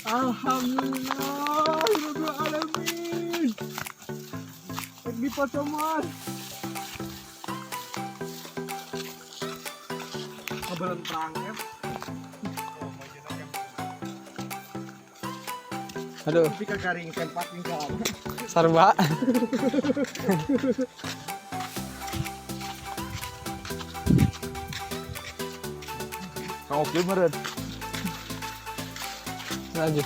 Alhamdulillah, rabbil alamin. Di pocoman. Kebelan perang ya. Aduh, Tapi kagaring tempat tinggal. sarba. Oke, meren. Lanjut.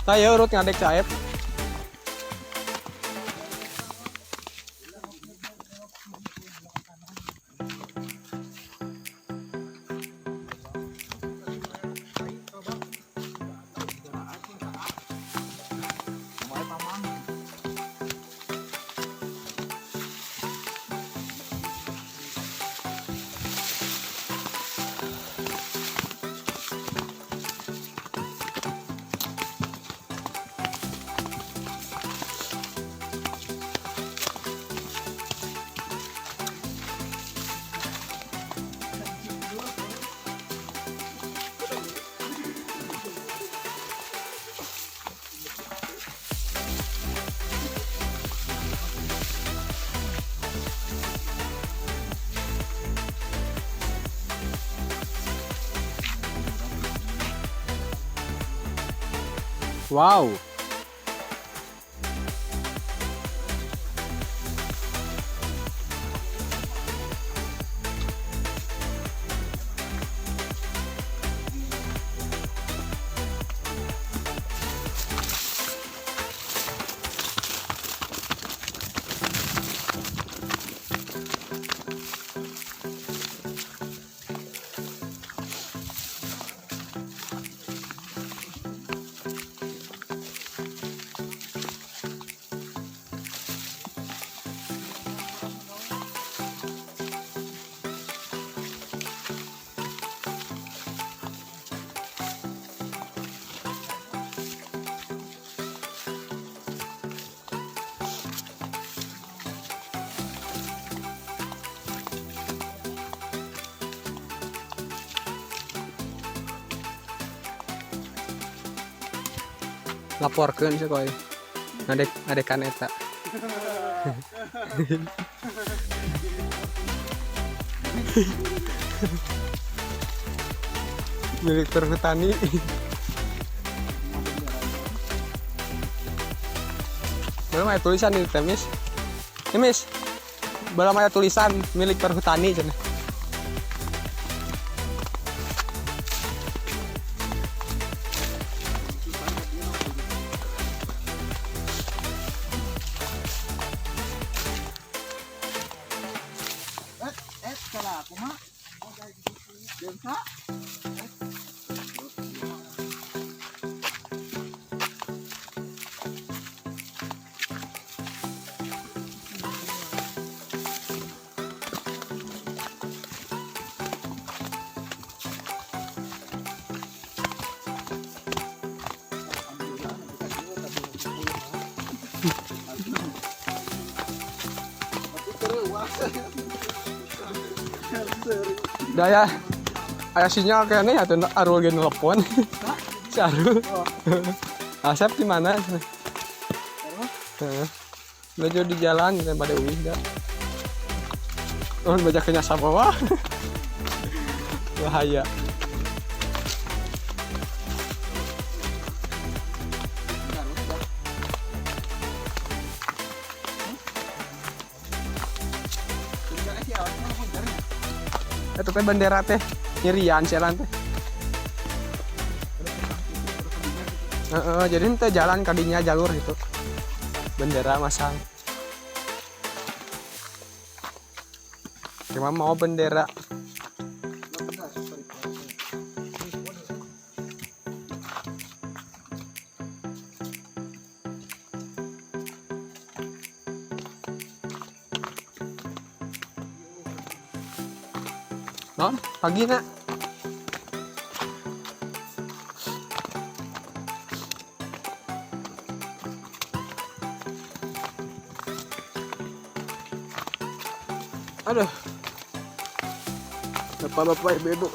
Saya urut ngadek caep. Wow. Laporkeun sih koy. Ngadekan eta. Milik perhutani. Belum ada tulisan di temis. Temis. Belum ada tulisan milik perhutani cenah. aku mah. Biasa. Daya aya sinyal kayaknya atuh Arul ge nelpon. Si Arul. Asep di mana? Heeh. Menuju di jalan dan pada uih dah. Oh, baca ke nyasar bawah. Bahaya. Itu teh bendera teh nyerian siaran teh. Jadi ente jalan kadinya jalur itu. Bendera masang. Cuma mau bendera. Non, pagi nak. Aduh. Bapak-bapak ibu-ibu.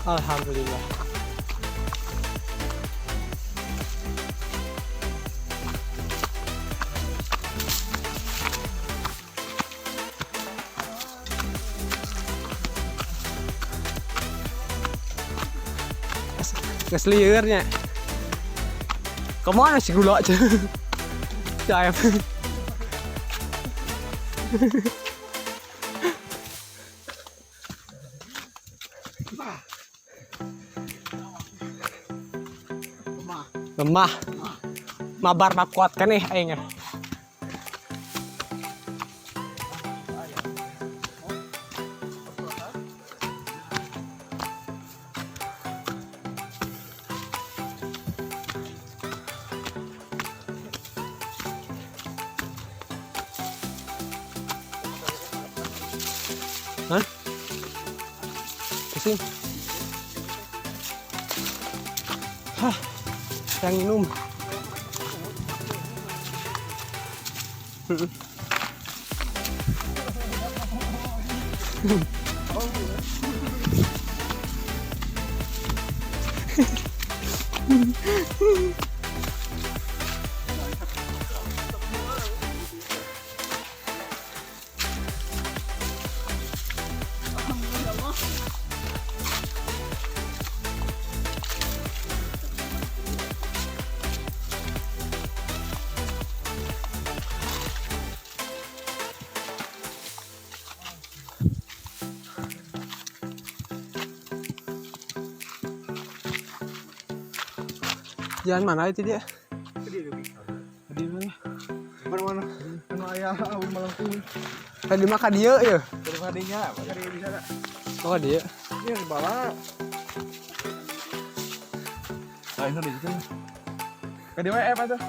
Alhamdulillah. Ngesliurnya. Kemana sih gula aja? Caep. Lemah. Mabar mak kuat kan nih aing. Hah? Pusing. Hah. Yang minum. Jalan mana itu dia? Di mana? Mana? Anu aya awi melengkung. Tadi mah ka dieu ya. Dari kadinya, kadi bisa da. Oh, dia. Ini di bala. Ah, ini di situ. Kadi wae apa tuh?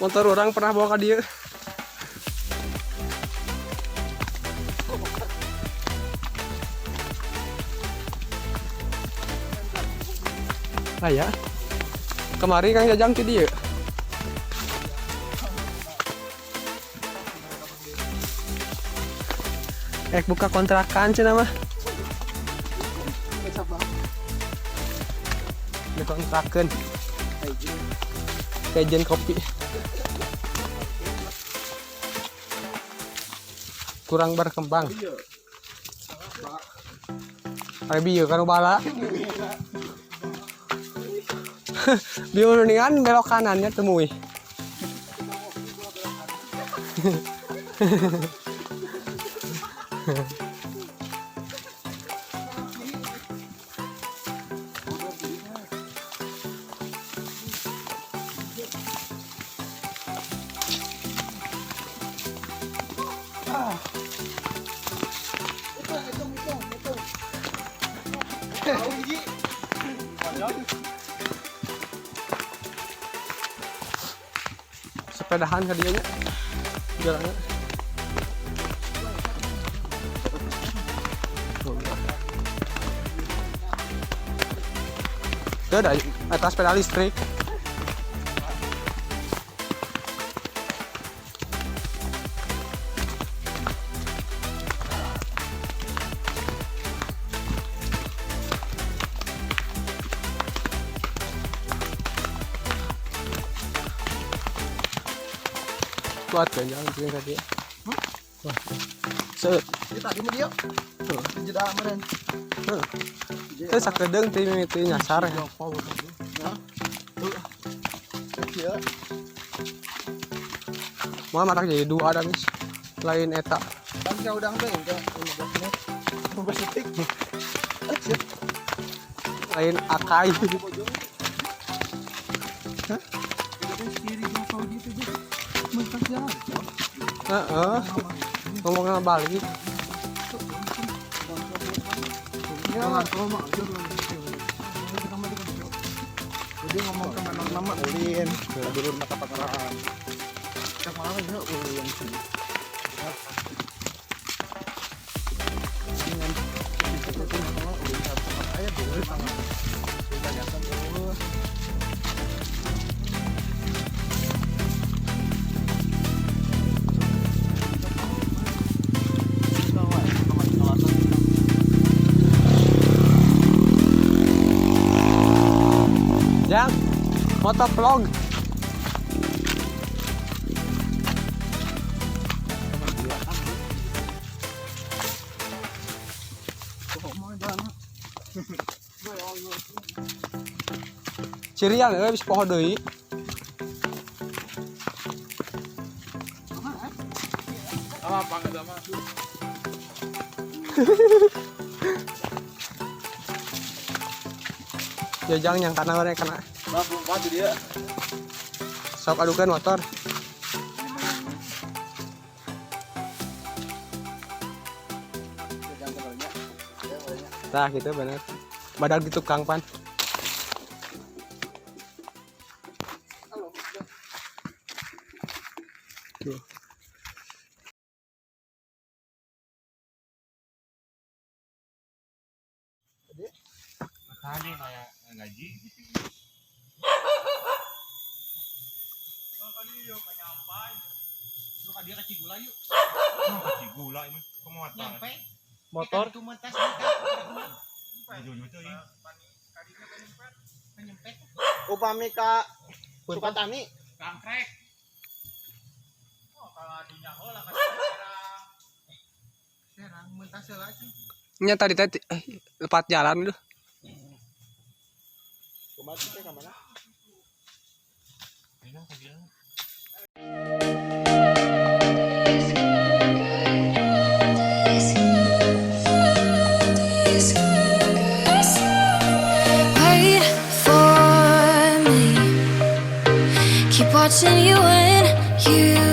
Motor orang pernah bawa ke dia. Ah ya, kemari Kang Jajang ke dia. Buka kontrakan cina mah. Dikontrakan. Kajian kopi. Kurang berkembang. Bieu kan bala. Bieu mendingan belok kanannya temui. Sepedahan hadiahnya jalannya. Itu ada atas sepeda listrik. Kuat kan jalan itu tadi. Kuat. Set. Ini tadi mah dia. Jeda meren. Itu sakedeng teh itu nyasar. Kecil. Mau matak jadi dua ada mis. Lain eta. Kan ka udang teh ke 15 menit. 15 detik. Lain akai. Ngomongnya balik. Jadi ngomong ke nama ulin, dulu mata pakaraan. Cak malam itu ulin sih. Yang motovlog. Cirian bisa poho deui. Apa enggak sama? Jajang yang kanan orang kena. Nah, belum padu dia. Sok adukan motor. Nah gitu bener. Badak di tukang pan. Tadi kayak gaji. Lu kan dia kecil gula yuk. Kecil gula ini. Nyampe. Motor. Cuma tes penyempet. Upami ka Sukatani. Kangkrek. Oh, kalau adinya heula ka serang mentas lagi. Nya tadi lepat jalan dulu. Kemana teh ka mana? Ini kan bilang. Wait for me. Keep watching you when you